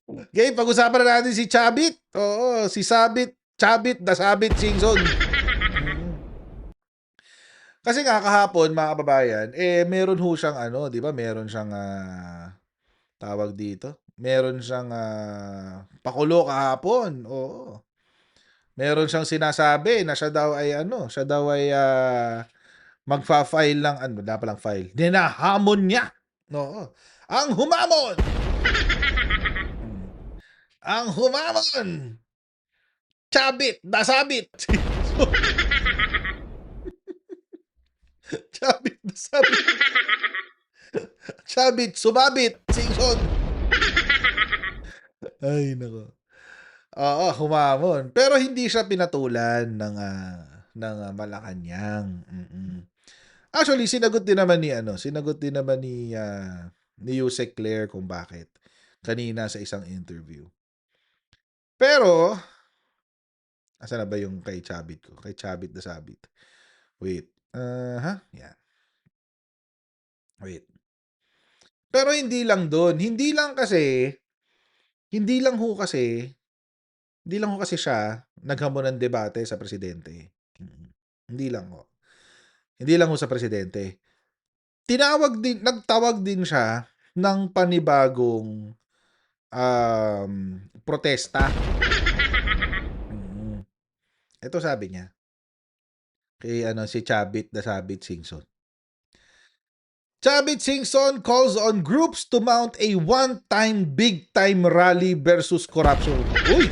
Okay, pag-usapan na natin si Chabit. Oo, si Chabit the Sabit Singson. Mm. Kasi nga kahapon mga kababayan, meron ho siyang ano, 'di ba, meron siyang, tawag dito, meron siyang, pakulo kahapon, oo. Meron siyang sinasabi na siya daw ay ano, siya daw ay, magfa-file ng ano, wala palang file, hinahamon niya, oo. Ang humamon! Hmm. Ang humamon! Chabit, nasabit. Chabit, nasabit. Chabit, sumabit, singson. Ay naku. Oo, humamon. Pero hindi siya pinatulan ng Malacanang, mm. Actually sinagot din naman ni Yusek Claire kung bakit, kanina sa isang interview. Pero, asan na ba yung kay Chabit ko? Kay Chabit the Sabit. Wait, yan, wait. Pero hindi lang ho kasi hindi lang ho kasi siya naghamon ng debate sa presidente. Mm. Hindi lang ho. Hindi lang ho sa presidente. Nagtawag din siya ng panibagong, um, protesta. Mm. Ito sabi niya, kay ano, si Chabit the Sabit Singson. Chavit Singson calls on groups to mount a one-time big-time rally versus corruption. Uy!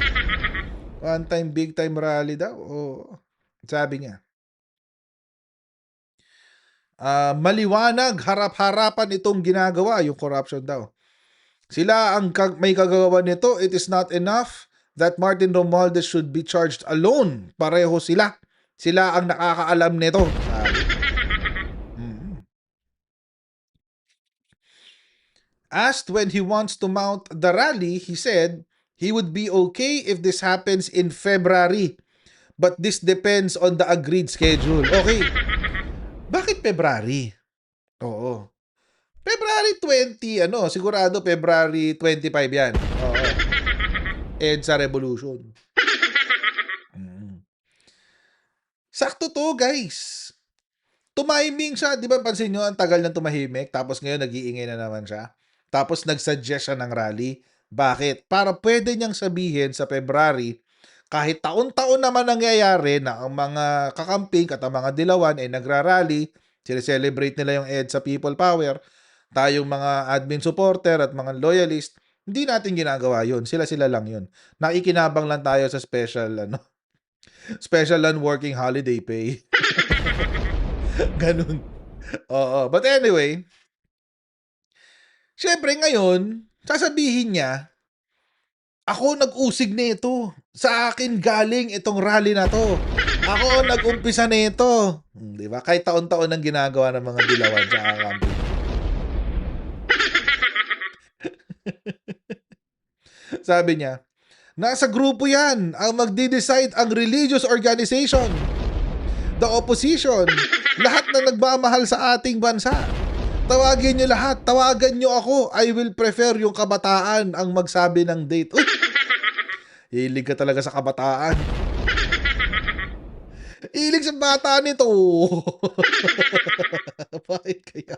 One-time big-time rally daw, oo. Sabi niya, maliwanag harap-harapan itong ginagawa, yung corruption daw. Sila ang may kagagawa nito. It is not enough that Martin Romualdez should be charged alone. Pareho sila. Sila ang nakakaalam nito. Sabi. Asked when he wants to mount the rally, he said he would be okay if this happens in February. But this depends on the agreed schedule. Okay. Bakit February? Oo. February 20, sigurado February 25 yan. Oo. EDSA Revolution. Mm. Sakto to, guys. Tumiming siya. Di ba pansin nyo, ang tagal nang tumahimik. Tapos ngayon, nag-iingay na naman siya. Tapos nag-suggest siya ng rally. Bakit? Para pwede niyang sabihin sa February, kahit taon-taon naman nangyayari na ang mga kakamping at ang mga dilawan ay nagrarally, celebrate nila yung EDSA People Power, tayong mga admin supporter at mga loyalist, hindi natin ginagawa yun. Sila-sila lang yun. Nakikinabang lang tayo sa special non-working holiday pay. Ganun. Oo. But anyway, syempre ngayon, sasabihin niya, ako nag-usig nito. Sa akin galing itong rally na to. Ako nag-umpisa nito. Di ba? Kahit taon-taon ang ginagawa ng mga dilawan sa campaign. Sabi niya, nasa grupo yan ang magdi-decide ang religious organization, the opposition, lahat na nagmamahal sa ating bansa. Tawagin nyo lahat. Tawagan nyo ako. I will prefer yung kabataan ang magsabi ng date. Uy! Hilig ka talaga sa kabataan. Hilig sa bata nito. Bakit kaya?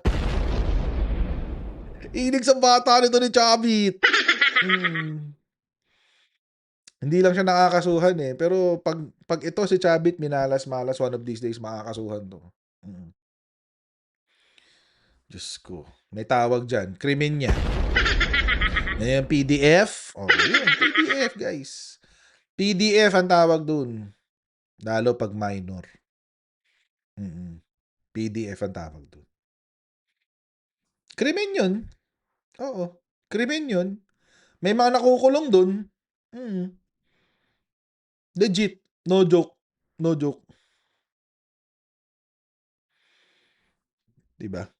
Hilig sa bata nito ni Chavit. Hindi lang siya nakakasuhan pero pag ito si Chavit minalas-malas, one of these days makakasuhan to. Diyos ko. May tawag dyan. Krimen niya. Ngayon, PDF. Oh, yun. PDF, guys. PDF ang tawag dun. Lalo pag minor. PDF ang tawag dun. Krimen yun. Oo. Krimen yun. May mga nakukulong dun. Legit. No joke. No joke. Diba?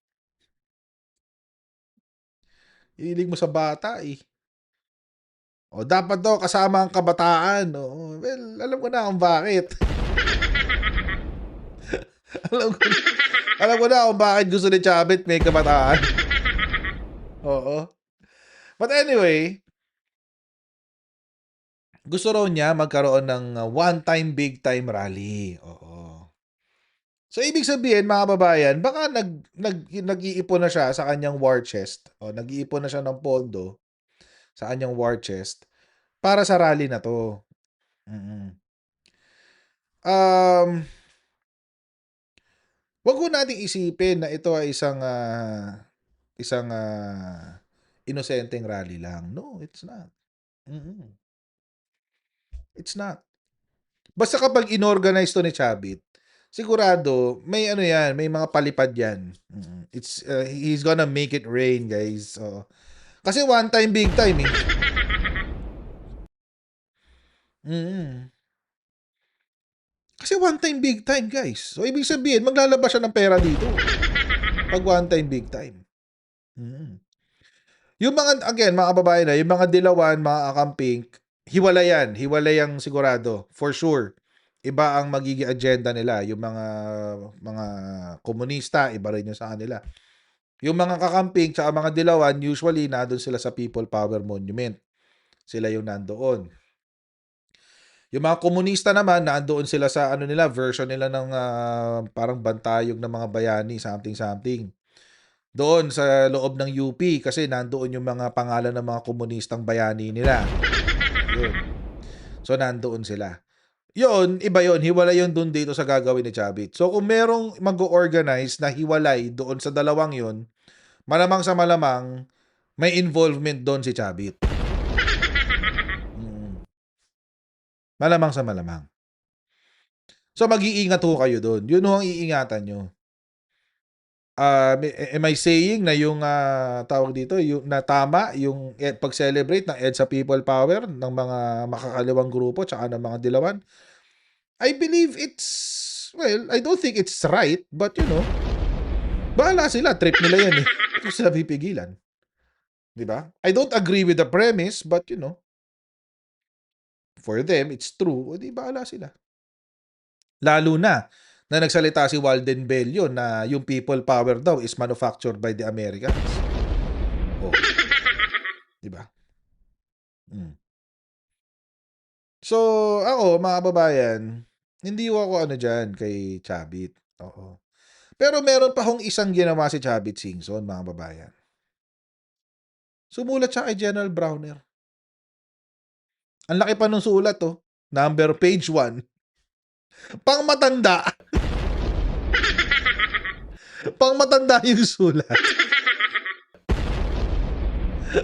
Hilig mo sa bata O, dapat daw kasama ang kabataan. Oo. Well, alam ko na kung bakit. alam ko na kung bakit gusto ni Chavit may kabataan. Oo. But anyway, Gusto raw niya magkaroon ng one-time big-time rally. Oo. So, ibig sabihin, mga kababayan, baka nag-iipon na siya sa kanyang war chest. O, nag-iipon na siya ng pondo sa kanyang war chest para sa rally na to. Mm. Um, wag ko nating isipin na ito ay isang inosenteng rally lang. No, it's not. Mm. It's not. Basta kapag inorganize to ni Chavit, sigurado may ano yan, may mga palipad yan. It's he's gonna make it rain, guys. So, kasi one time big time eh. Mm. Kasi one time big time, guys. So ibig sabihin maglalabas siya ng pera dito. Pag one time big time. Mm. Yung mga again, mga kababayan na, yung mga dilawan, mga akamping, hiwalay yan. Hiwalay ang sigurado, for sure. Iba ang magiging agenda nila. Yung mga komunista, iba rin yung sa kanila. Yung mga kakamping tsaka mga dilawan, usually nandun sila sa People Power Monument. Sila yung nandoon. Yung mga komunista naman, nandoon sila sa ano nila, version nila ng parang bantayog ng mga bayani, something. Doon sa loob ng UP kasi nandoon yung mga pangalan ng mga komunistang bayani nila. Yun. So, nandoon sila. Yun, iba yun. Hiwalay yun doon dito sa gagawin ni Chavit. So, kung merong mag-organize na hiwalay doon sa dalawang yun, malamang sa malamang, may involvement doon si Chavit. Malamang sa malamang. So, mag-iingat ho kayo doon. Yun ho ang iingatan nyo. Am I saying na yung tawag dito, yung na tama yung pag-celebrate ng EDSA People Power ng mga makakaliwang grupo tsaka ng mga dilawan? I believe well, I don't think it's right, but bahala sila, trip nila yan eh. Ito sila pipigilan. 'Di ba? I don't agree with the premise, but for them, it's true. O di bahala sila. Lalo na nagsalita si Walden Bello na yung people power daw is manufactured by the Americans. Oh. Di ba? So, ako, mga kababayan, hindi ako dyan kay Chavit. Oo. Pero meron pa hong isang ginawa si Chavit Singson, mga kababayan. Sumulat siya kay General Browner. Ang laki pa nung sulat, page 1. Pang matanda. Pang matanda yung sulat.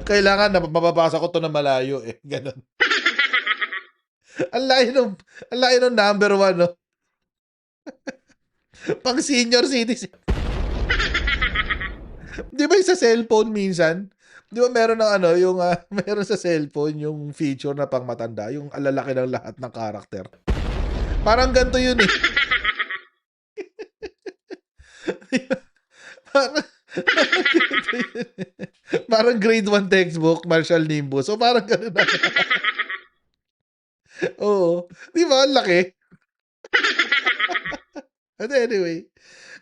Kailangan na mababasa ko to na malayo eh. Ganon. Ang layo nung number 1, no? Pang senior citizen. Di ba yung sa cellphone minsan? Di ba meron ng yung meron sa cellphone yung feature na pang matanda, yung alalaki ng lahat ng karakter. Parang ganito yun eh. Parang grade 1 textbook, Marshall Nimbus. So parang gano'n na. Oo. Di ba? Ang laki. But anyway,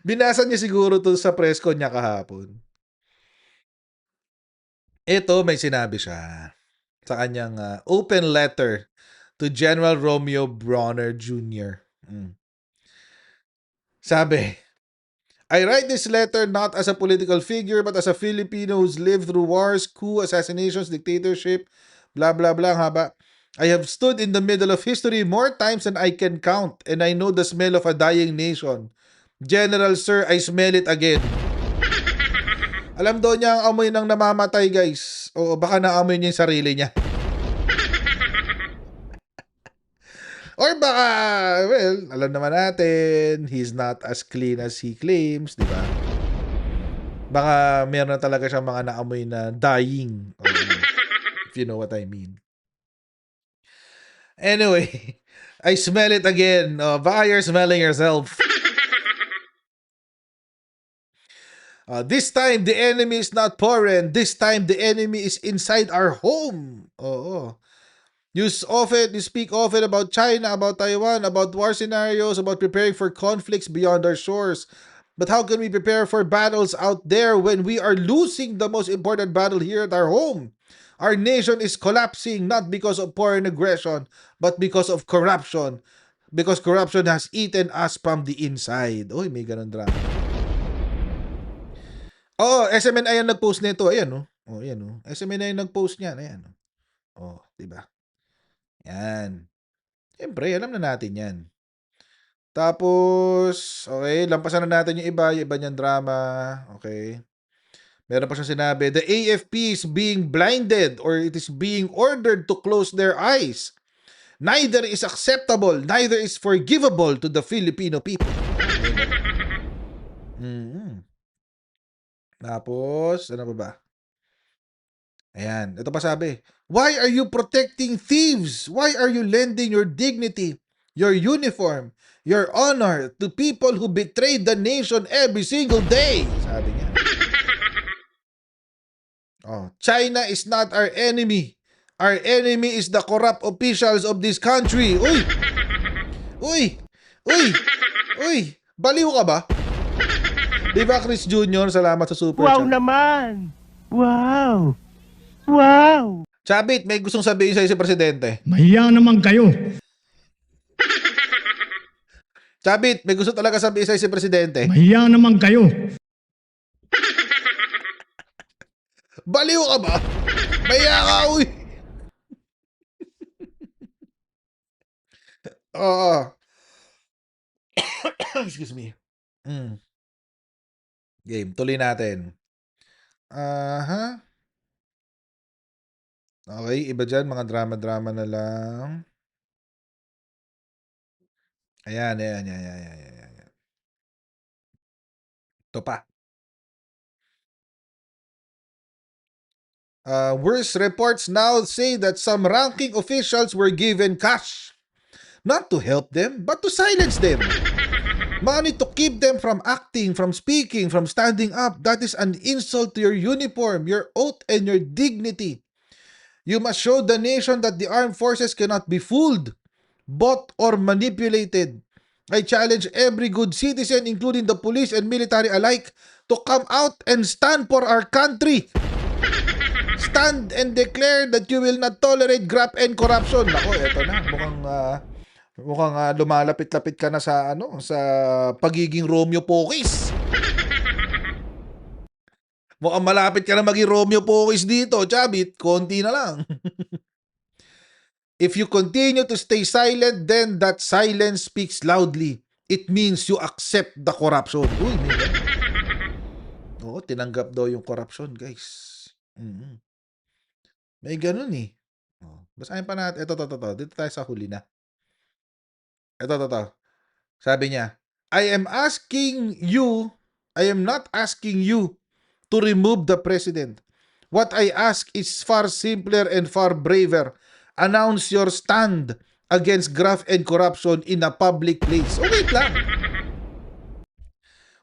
binasa niya siguro to sa press con niya kahapon. Ito, may sinabi siya sa kanyang open letter to General Romeo Bronner Jr. Sabi, I write this letter not as a political figure but as a Filipino who's lived through wars, coup, assassinations, dictatorship, blah, blah, blah, haba. I have stood in the middle of history more times than I can count and I know the smell of a dying nation. General Sir, I smell it again. Alam daw niya ang amoy ng namamatay, guys. O baka naamoy niya yung sarili niya. Or baka, well, alam naman natin, he's not as clean as he claims, di ba? Baka meron na talaga siyang mga naamoy na dying. If you know what I mean. Anyway, I smell it again. Baka you're smelling yourself. This time, the enemy is not foreign. This time, the enemy is inside our home. Oo. You speak often about China, about Taiwan, about war scenarios, about preparing for conflicts beyond our shores. But how can we prepare for battles out there when we are losing the most important battle here at our home? Our nation is collapsing not because of foreign aggression, but because of corruption. Because corruption has eaten us from the inside. Uy, may ganun drama. Oh, SMNI ang nag-post nito. Ayan, oh. Oh, ayan, oh. SMNI ang nag-post niyan. Ayan. Oh, di ba? Yan. Siyempre, alam na natin yan. Tapos, okay, lampasan na natin yung iba niyang drama. Okay. Meron pa siyang sinabi, the AFP is being blinded or it is being ordered to close their eyes. Neither is acceptable, neither is forgivable to the Filipino people. Tapos, ano pa ba? Ayan, ito pa sabi, why are you protecting thieves? Why are you lending your dignity, your uniform, your honor to people who betray the nation every single day? Sabi niya. Oh, China is not our enemy. Our enemy is the corrupt officials of this country. Uy! Uy! Uy! Uy! Baliw ka ba? Di ba, Chris Jr.? Salamat sa super Wow chat. naman! Wow! Wow! Chabit, may gustong sabihin sa'yo si Presidente. Mahiya naman kayo. Chabit, may gusto talaga sabihin sa'yo si Presidente. Mahiya naman kayo. Baliw ka ba? Maya ka, uy! Oo. Excuse me. Game, tuloy natin. Aha. Okay, iba dyan, mga drama-drama na lang. Ayan. Ito pa. Worse reports now say that some ranking officials were given cash. Not to help them, but to silence them. Money to keep them from acting, from speaking, from standing up. That is an insult to your uniform, your oath, and your dignity. You must show the nation that the armed forces cannot be fooled, bought, or manipulated. I challenge every good citizen, including the police and military alike, to come out and stand for our country. Stand and declare that you will not tolerate graft and corruption. Nako, eto na. Mukhang lumalapit-lapit ka na sa sa pagiging Romeo Pokis. Mukhang malapit ka na maging Romeo Pokis dito, Chabit. Konti na lang. If you continue to stay silent, then that silence speaks loudly. It means you accept the corruption. Uy, may ganun. Oo, tinanggap daw yung corruption, guys. May ganun eh. Basahin pa natin. Ito. Dito tayo sa huli na. Ito. Sabi niya, I am not asking you to remove the president. What I ask is far simpler and far braver. Announce your stand against graft and corruption in a public place. Oh, wait lang.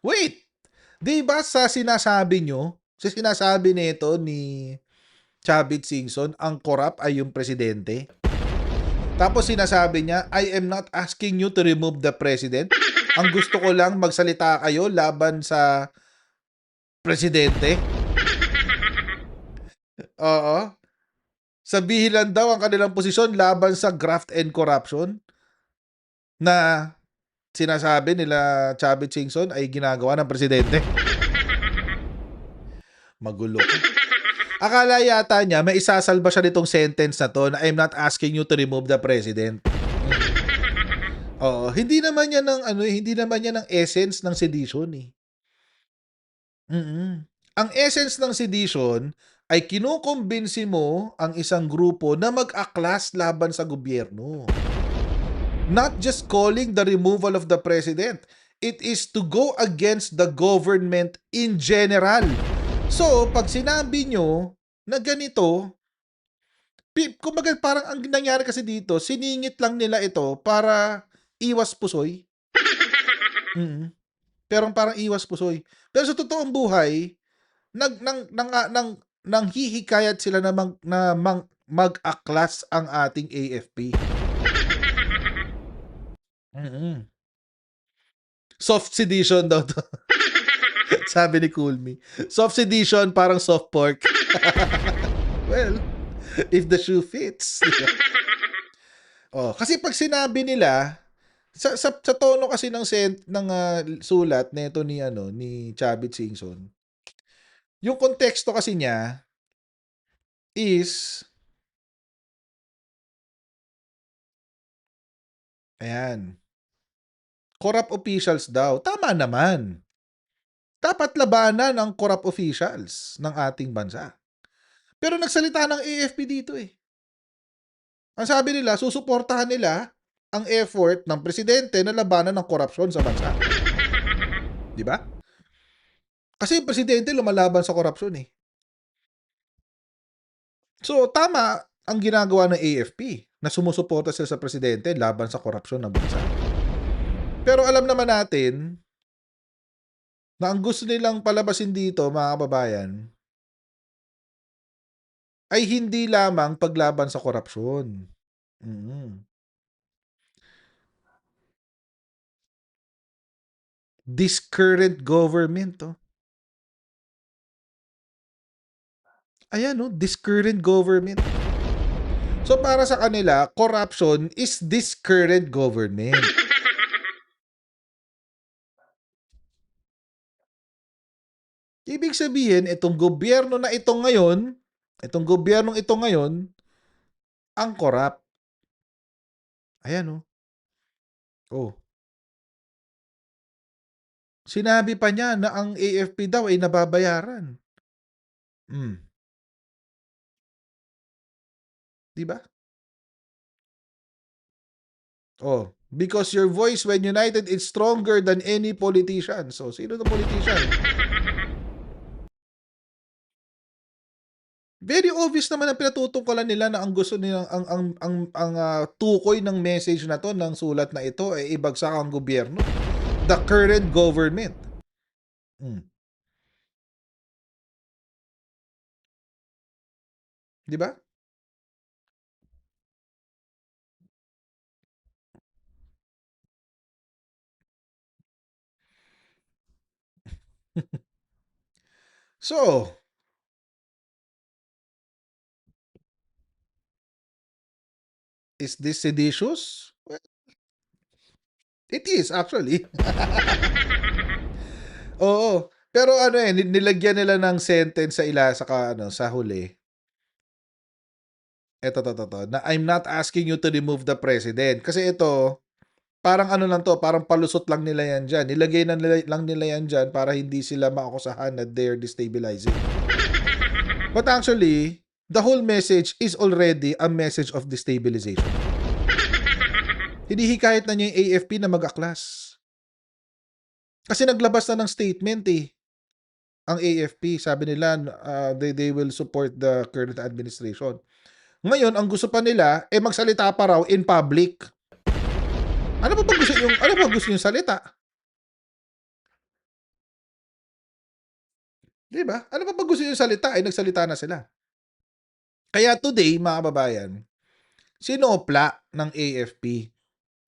Wait. Di ba sa sinasabi nito ni Chavit Singson, ang corrupt ay yung presidente? Tapos sinasabi niya, I am not asking you to remove the president. Ang gusto ko lang magsalita kayo laban sa presidente. Oo. Sabihin lang daw ang kanilang posisyon laban sa graft and corruption na sinasabi nila Chavit Singson ay ginagawa ng presidente. Magulo. Akala yata niya may isasalba siya nitong sentence na to na I'm not asking you to remove the president. Oo, hindi naman yan ng essence ng sedition eh. Ang essence ng sedition ay kinukumbinsi mo ang isang grupo na mag-aklas laban sa gobyerno. Not just calling the removal of the president. It is to go against the government in general. So, pag sinabi nyo na ganito, kumbaga parang ang nangyari kasi dito, siningit lang nila ito para iwas pusoy. Pero parang iwas pusoy. Pero sa totoong buhay, nang hihikayat sila na mag-aklas ang ating AFP. Soft sedition daw to. Sabi ni Coolme. Soft sedition, parang soft pork. Well, If the shoe fits. Oh, kasi pag sinabi nila, sa tono kasi ng sulat nito ni Chavit Singson, yung konteksto kasi niya is ayan, corrupt officials daw. Tama naman. Dapat labanan ang corrupt officials ng ating bansa. Pero nagsalita ng AFP dito eh. Ang sabi nila, susuportahan nila ang effort ng presidente na labanan ng korupsyon sa bansa. Di ba? Kasi yung presidente lumalaban sa korupsyon eh. So, tama ang ginagawa ng AFP na sumusuporta sila sa presidente laban sa korupsyon ng bansa. Pero alam naman natin na ang gusto nilang palabasin dito, mga kababayan, ay hindi lamang paglaban sa korupsyon. This current government, ayan, this current government. So, para sa kanila, corruption is this current government. Ibig sabihin, itong gobyernong ito ngayon, ang corrupt. Ayan, oh. Sinabi pa niya na ang AFP daw ay nababayaran. Diba? Oh, because your voice when united is stronger than any politician. So, sino na politician? Very obvious naman ang pinatutungkulan nila na ang gusto nilang ang tukoy ng message na to ng sulat na ito ay ibagsak ang gobyerno. The current government. Di ba? So, is this seditious? Well, it is actually. Oo. Pero nilagyan nila ng sentence sa huli. Ito, na I'm not asking you to remove the president. Kasi ito, parang parang palusot lang nila yan dyan. Nilagay lang nila yan dyan para hindi sila maakusahan na they're destabilizing. But actually, the whole message is already a message of destabilization. Hinihikayat na niya yung AFP na mag-aklas. Kasi naglabas na ng statement ang AFP. Sabi nila, they will support the current administration. Ngayon, ang gusto pa nila, magsalita pa raw in public. Ano ba gusto yung salita? Diba? Ano ba gusto yung salita? Nagsalita na sila. Kaya today, mga kababayan, sinopla ng AFP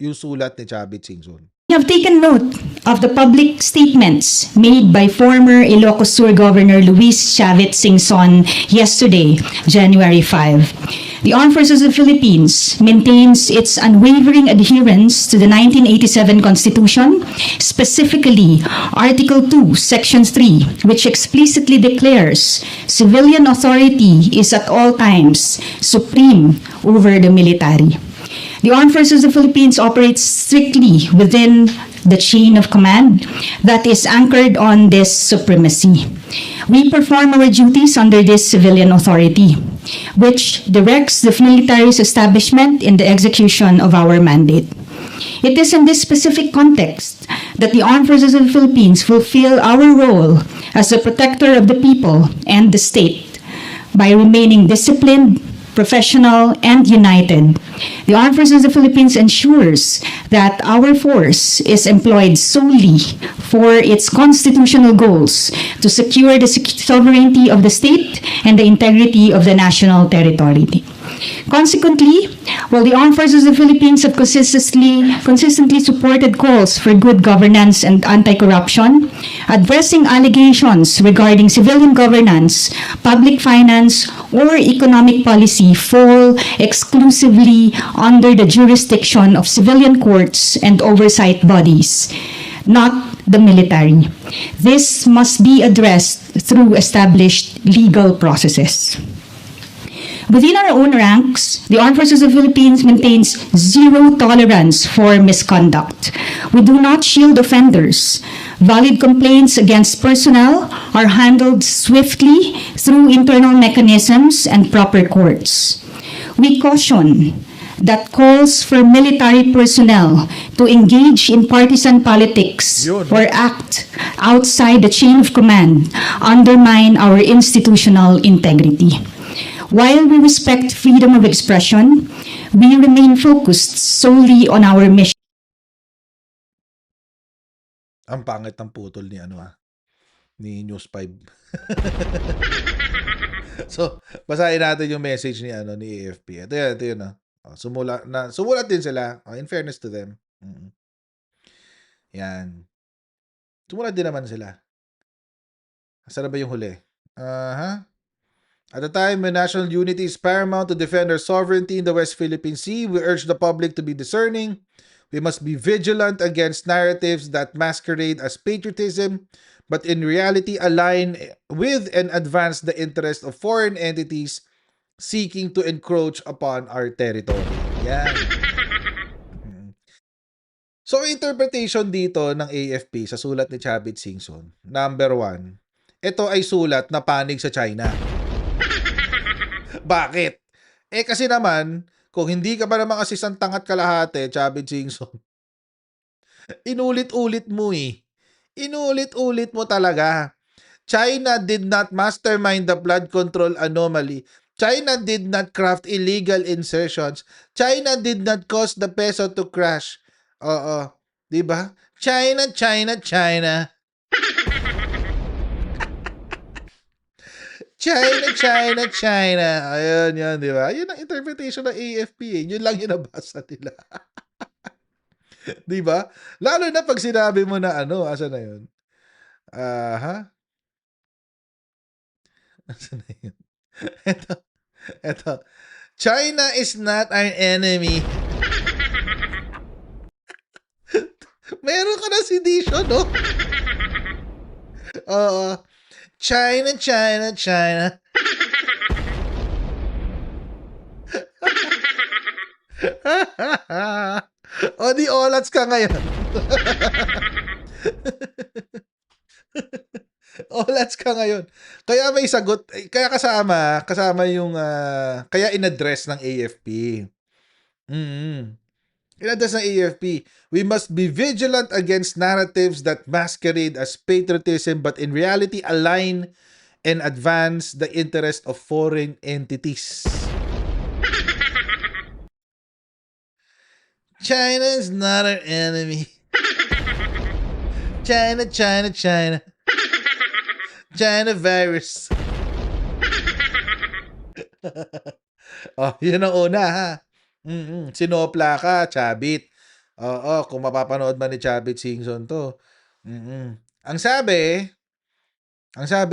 yung sulat ni Chavit Singson. We have taken note of the public statements made by former Ilocos Sur Governor Luis Chavit Singson yesterday, January 5. The Armed Forces of the Philippines maintains its unwavering adherence to the 1987 Constitution, specifically Article 2, Section 3, which explicitly declares civilian authority is at all times supreme over the military. The Armed Forces of the Philippines operates strictly within the chain of command that is anchored on this supremacy. We perform our duties under this civilian authority, which directs the military's establishment in the execution of our mandate. It is in this specific context that the Armed Forces of the Philippines fulfill our role as the protector of the people and the state by remaining disciplined, professional, and united. The Armed Forces of the Philippines ensures that our force is employed solely for its constitutional goals to secure the sovereignty of the state and the integrity of the national territory. Consequently, while the Armed Forces of the Philippines have consistently supported calls for good governance and anti-corruption, addressing allegations regarding civilian governance, public finance, or economic policy fall exclusively under the jurisdiction of civilian courts and oversight bodies, not the military. This must be addressed through established legal processes. Within our own ranks, the Armed Forces of the Philippines maintains zero tolerance for misconduct. We do not shield offenders. Valid complaints against personnel are handled swiftly through internal mechanisms and proper courts. We caution that calls for military personnel to engage in partisan politics or act outside the chain of command undermine our institutional integrity. While we respect freedom of expression, we remain focused solely on our mission. Ang pangit ng putol ni ni News 5. So, basahin natin yung message ni ni AFP. Ito yun. Sumulat din sila, in fairness to them. Yan. Sumulat din naman sila. Saan na ba yung huli? At a time when national unity is paramount to defend our sovereignty in the West Philippine Sea, we urge the public to be discerning. We must be vigilant against narratives that masquerade as patriotism, but in reality align with and advance the interest of foreign entities seeking to encroach upon our territory. Yan. So, interpretation dito ng AFP sa sulat ni Chavit Singson, number 1, ito ay sulat na panig sa China. Bakit? Kasi naman, kung hindi ka pa naman kasi isang tangat kalahati, Chavit Singson, inulit-ulit mo Inulit-ulit mo talaga. China did not mastermind the flood control anomaly. China did not craft illegal insertions. China did not cause the peso to crash. Oo. Diba? China. China. Ayun, yan, di ba? Yun ang interpretation ng AFP. Yun lang yung nabasa nila. Di ba? Lalo na pag sinabi mo na asa na yun? Asa na yun? Ito. China is not our enemy. Meron ka na sedition, no? Oo. China. O di olats ka ngayon. Olats ka ngayon. Kaya may sagot, kaya kasama yung kaya in-address ng AFP. In-address ng AFP. We must be vigilant against narratives that masquerade as patriotism but in reality align and advance the interest of foreign entities. China is not our enemy. China. China virus. Yun ang una, ha? Sinopla ka, Chabit. Oo, kung mapapanood man ni Chabit Singson to. Ang sabi,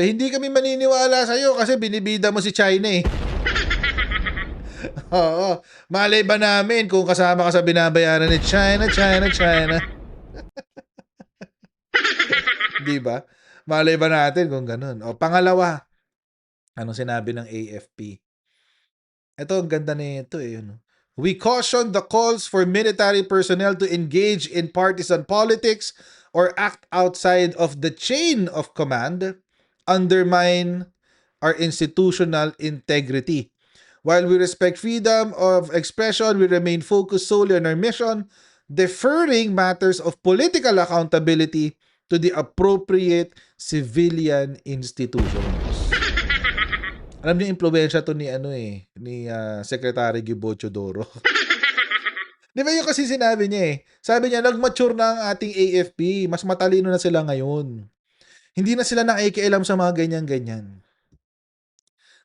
hindi kami maniniwala sa'yo kasi binibida mo si China eh. Oo, malay ba namin kung kasama ka sa binabayaran ni China. Di ba? Malay ba natin kung ganun? O, pangalawa, anong sinabi ng AFP? Ito, ang ganda nito eh. We caution the calls for military personnel to engage in partisan politics or act outside of the chain of command, undermine our institutional integrity. While we respect freedom of expression, we remain focused solely on our mission, deferring matters of political accountability to the appropriate civilian institutions. Alam niyo, impluwensya to ni Secretary Gibo Chodoro. Di ba yung kasi sinabi niya eh? Sabi niya, nag-mature na ang ating AFP. Mas matalino na sila ngayon. Hindi na sila nakikialam sa mga ganyan-ganyan.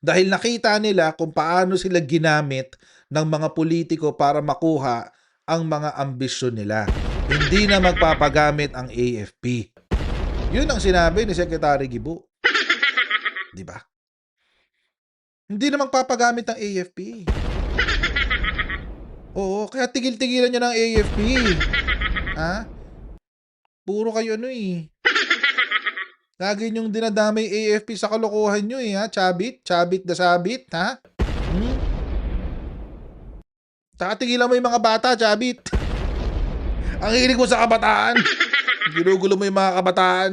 Dahil nakita nila kung paano sila ginamit ng mga politiko para makuha ang mga ambisyon nila. Hindi na magpapagamit ang AFP. Yun ang sinabi ni Secretary Gibo. Di ba? Hindi na magpapagamit ng AFP. Oo, kaya tigil-tigilan niya ng AFP. Ha? Puro kayo Lagi niyong dinadamay AFP sa kalokohan niyo ha? Chabit na sabit, ha? Tigilan mo yung mga bata, Chabit. Ang hilig mo sa kabataan. Ginugulo mo yung mga kabataan.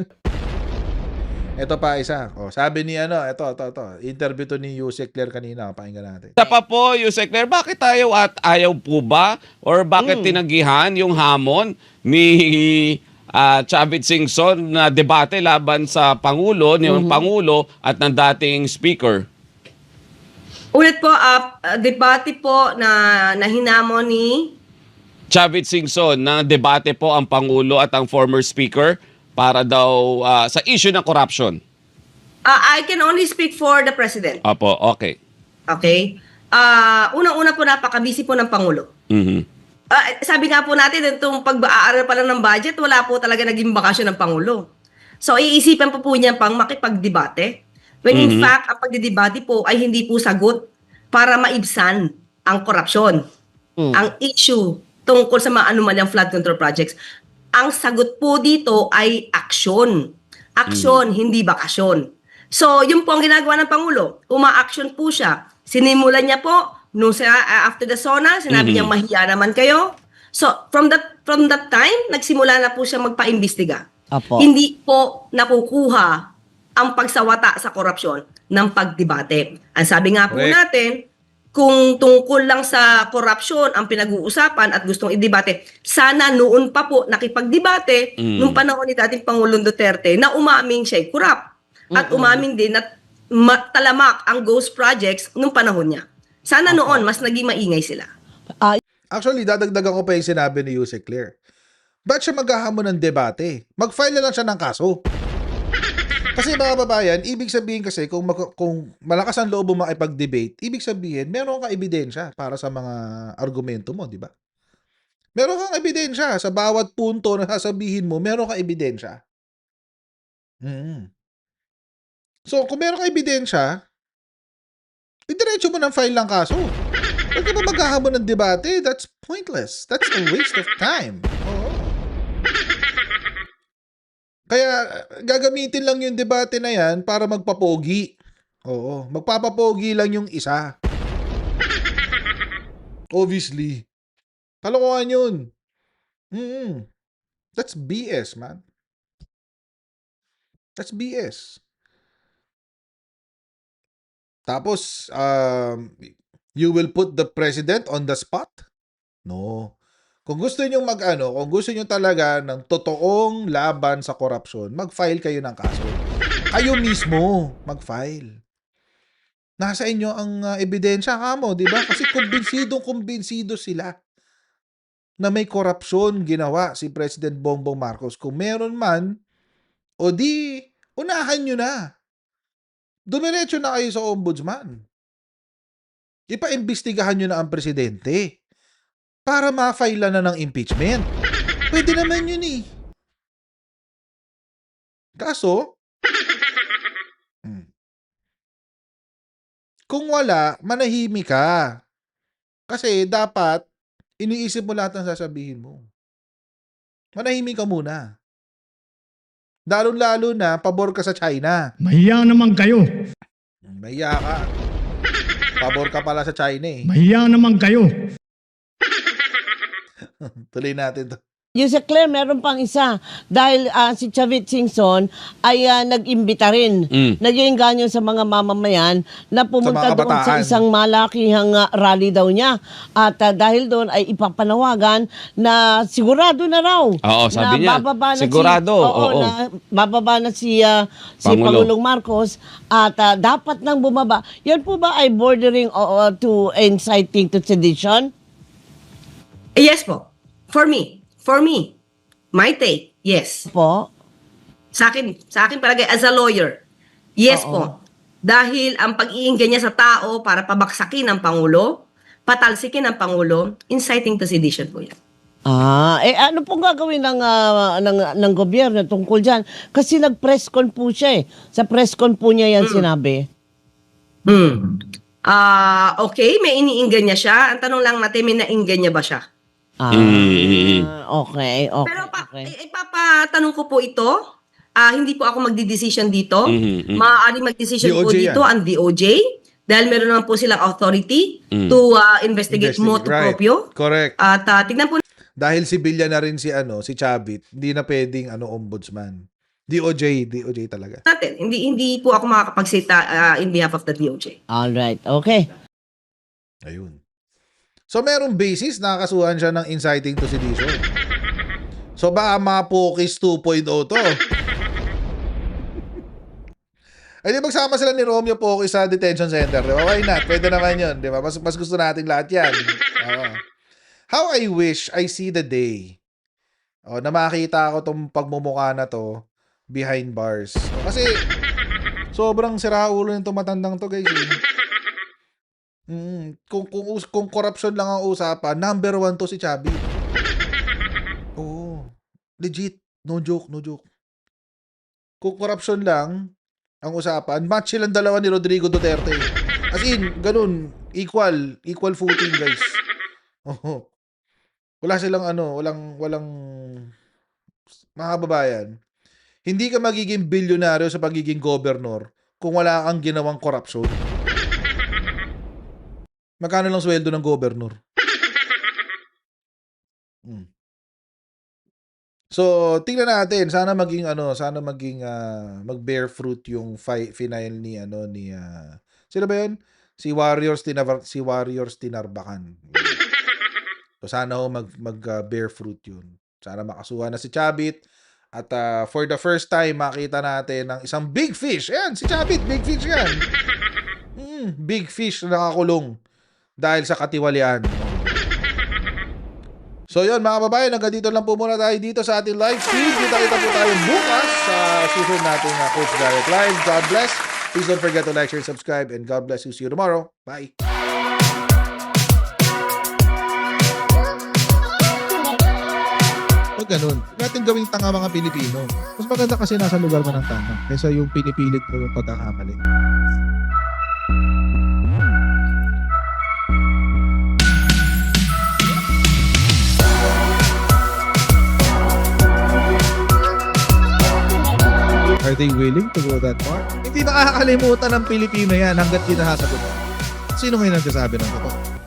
Ito pa isa. Sabi ni ito. Interview to ni Yusek Claire kanina. Pakinggan natin. Isa pa po, Yusek Claire, bakit ayaw po ba? Or bakit tinanggihan yung hamon ni Chavit Singson na debate laban sa Pangulo, ni Pangulo at ng dating Speaker? Ulit po, debate po na hinamon ni Chavit Singson na debate po ang Pangulo at ang former Speaker para daw sa issue ng corruption. I can only speak for the President. Opo, okay. Okay? Unang-una po, napaka-busy po ng Pangulo. Sabi nga po natin, itong pag-aaral pa lang ng budget, wala po talaga naging bakasyon ng Pangulo. So, iisipan po niya pang makipag-debate. When in fact, ang pagdidebate po ay hindi po sagot para maibsan ang korupsyon. Ang issue tungkol sa mga anumalyang flood control projects. Ang sagot po dito ay aksyon. Aksyon, hindi bakasyon. So, yun po ang ginagawa ng Pangulo. Uma-action po siya. Sinimulan niya po, after the SONA, sinabi niya mahiya naman kayo. So, from that time, nagsimula na po siya magpa-imbestiga. Hindi po nakukuha ang pagsawata sa korupsyon ng pagdebate. Ang sabi nga po natin, kung tungkol lang sa korupsyon ang pinag-uusapan at gustong idebate, sana noon pa po nakipagdebate nung panahon ni dating Pangulong Duterte na umaming siya'y korap. At umaming din na talamak ang ghost projects nung panahon niya. Sana noon, mas naging maingay sila. Actually, dadagdagan ko pa yung sinabi ni Yusek Claire. Ba't siya maghahamon ng debate? Mag-file na lang siya ng kaso. Kasi mga babayan, ibig sabihin kasi kung malakas ang loob mo makipag-debate, ibig sabihin meron kang ebidensya para sa mga argumento mo, di ba? Meron kang ebidensya sa bawat punto na sasabihin mo, meron kang ebidensya. So, kung meron kang ebidensya, idiretso mo ng file ng kaso. Huwag ka ba maghahamon ng debate? That's pointless. That's a waste of time. Oo. Kaya gagamitin lang yung debate na yan para magpapogi. Oo, magpapapogi lang yung isa. Obviously. Kalokohan yun. That's BS, man. That's BS. Tapos, you will put the president on the spot? No. Kung gusto niyo kung gusto niyo talaga ng totoong laban sa korupsyon, mag-file kayo ng kaso. Kayo mismo mag-file. Nasa inyo ang ebidensya kamo, di ba? Kasi kumbinsido sila na may korupsyon ginawa si President Bongbong Marcos. Kung meron man, o di, unahan nyo na. Dumiretso na kayo sa ombudsman. Ipa-imbestigahan nyo na ang presidente para ma-file na ng impeachment. Pwede naman yun Kaso, kung wala, manahimik ka. Kasi dapat, iniisip mo lahat ng sasabihin mo. Manahimik ka muna. Lalo-lalo na, pabor ka sa China. Mahiya naman kayo. Mahiya ka. Pabor ka pala sa China Mahiya naman kayo. Tuloy natin to. Yusek Claire, meron pang isa. Dahil si Chavit Singson ay nag-imbita rin. Nag-iinganyo sa mga mamamayan na pumunta doon sa isang malakihang rally daw niya. At dahil doon ay ipapanawagan na sigurado na raw. Oo, sabi niya. Sigurado. Na bababa na si Pangulong Marcos at dapat nang bumaba. Yan po ba ay bordering to inciting to sedition? Yes po. For me, my take, yes. Po? Sa akin palagay, as a lawyer, yes po. Dahil ang pag-iinggan niya sa tao para pabaksakin ang Pangulo, patalsikin ang Pangulo, inciting to sedition po yan. Ano pong gagawin ng gobyerno tungkol dyan? Kasi nag-press con po siya eh. Sa press con po niya yan sinabi. Okay, may iniinggan niya siya. Ang tanong lang natin, may nainggan niya ba siya? Okay. Pero ipapatanong ko po ito, hindi po ako magdi-decision dito. Maaaring mag-decision po DOJ dito yan. ang DOJ dahil meron naman po silang authority to investigate motu Right. proprio. Correct. At tignan po Dahil sibilyan na rin si Chavit, hindi na pwedeng ombudsman. DOJ talaga. natin. Hindi po ako makakapagsalita in behalf of the DOJ. Alright, okay. Ayun. So merong basis nakakasuhan siya ng inciting to sedition. So baka mga Pokis 2.0 to. Ay di magsama sila ni Romeo Pokis sa detention center. Di ba? Why not? Pwede naman yun. Di ba? Mas gusto natin lahat yan. Oo. How I wish I see the day na makita ko tong pagmumukha na to behind bars. Kasi sobrang siraulo nito matandang to, guys. Kung corruption lang ang usapan, number 1 to si Chubby. Oo. Legit. No joke. Kung corruption lang ang usapan, match silang dalawa ni Rodrigo Duterte. As in, ganun. Equal footing, guys. Oo. Wala silang walang mga kababayan. Hindi ka magiging bilyonaryo sa pagiging gobernur kung wala kang ginawang korupsyon. Magkano lang sweldo ng gobernur? So, tingnan natin, sana maging mag-bear fruit yung final ni sino ba 'yun? Si Warriors Tinarbakan. So sana mag-bear fruit 'yun. Sana makasuhan na si Chavit at for the first time makita natin ng isang big fish. Ayan, si Chavit, big fish 'yan. Big fish na nakakulong dahil sa katiwalian. So yun mga kababayan, hanggang dito lang po muna tayo dito sa ating live stream. Kita-kita po tayo bukas sa susunod natin Coach Garrett Live. God bless. Please don't forget to like, share, subscribe, and God bless you. See you tomorrow. Bye. Pag ganun, natin gawing tanga mga Pilipino. Mas maganda kasi nasa lugar mo ng tama kaysa yung pinipilit mo yung pagkakamali. Are they willing to go that far? Hindi nakakalimutan ng Pilipino yan hanggat di nasasagot. Sino ngayon nagsasabi ng totoo?